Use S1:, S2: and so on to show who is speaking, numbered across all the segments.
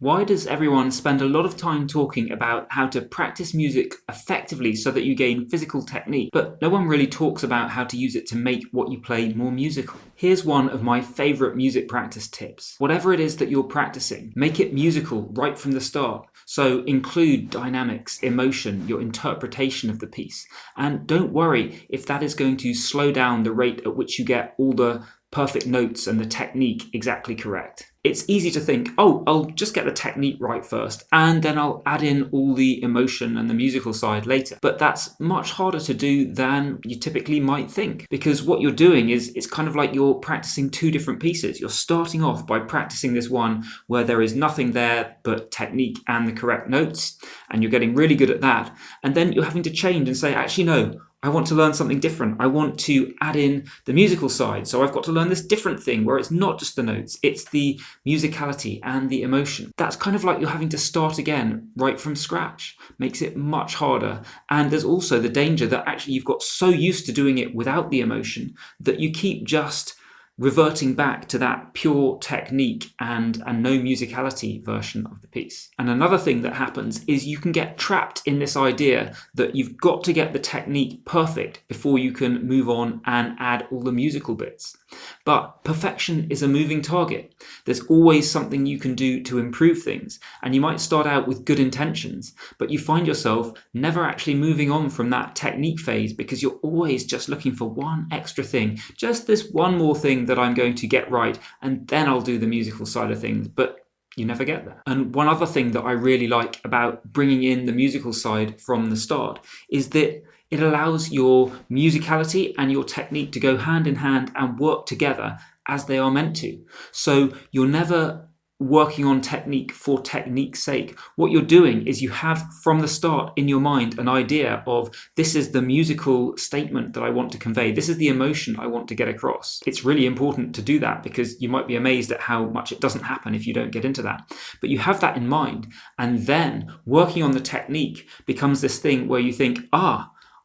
S1: Why does everyone spend a lot of time talking about how to practice music effectively so that you gain physical technique, but no one really talks about how to use it to make what you play more musical? Here's one of my favourite music practice tips. Whatever it is that you're practicing, make it musical right from the start. So include dynamics, emotion, your interpretation of the piece. And don't worry if that is going to slow down the rate at which you get all the perfect notes and the technique exactly correct. It's easy to think, oh, I'll just get the technique right first, and then I'll add in all the emotion and the musical side later. But that's much harder to do than you typically might think, because what you're doing is it's kind of like you're practicing two different pieces. You're starting off by practicing this one where there is nothing there but technique and the correct notes, and you're getting really good at that. And then you're having to change and say, actually, no, I want to learn something different. I want to add in the musical side. So I've got to learn this different thing where it's not just the notes, it's the musicality and the emotion. That's kind of like you're having to start again right from scratch. Makes it much harder. And there's also the danger that actually you've got so used to doing it without the emotion that you keep just reverting back to that pure technique and no musicality version of the piece. And another thing that happens is you can get trapped in this idea that you've got to get the technique perfect before you can move on and add all the musical bits. But perfection is a moving target. There's always something you can do to improve things, and you might start out with good intentions, but you find yourself never actually moving on from that technique phase because you're always just looking for one extra thing, just this one more thing that I'm going to get right, and then I'll do the musical side of things. But you never get there. And one other thing that I really like about bringing in the musical side from the start is that it allows your musicality and your technique to go hand in hand and work together as they are meant to. So you're never working on technique for technique's sake. What you're doing is you have from the start in your mind an idea of this is the musical statement that I want to convey. This is the emotion I want to get across. It's really important to do that because you might be amazed at how much it doesn't happen if you don't get into that. But you have that in mind, and then working on the technique becomes this thing where you think,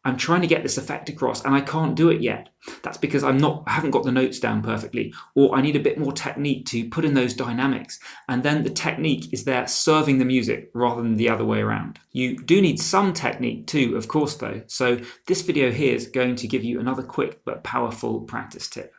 S1: I'm trying to get this effect across and I can't do it yet. That's because I haven't got the notes down perfectly, or I need a bit more technique to put in those dynamics. And then the technique is there serving the music rather than the other way around. You do need some technique too, of course, though. So this video here is going to give you another quick but powerful practice tip.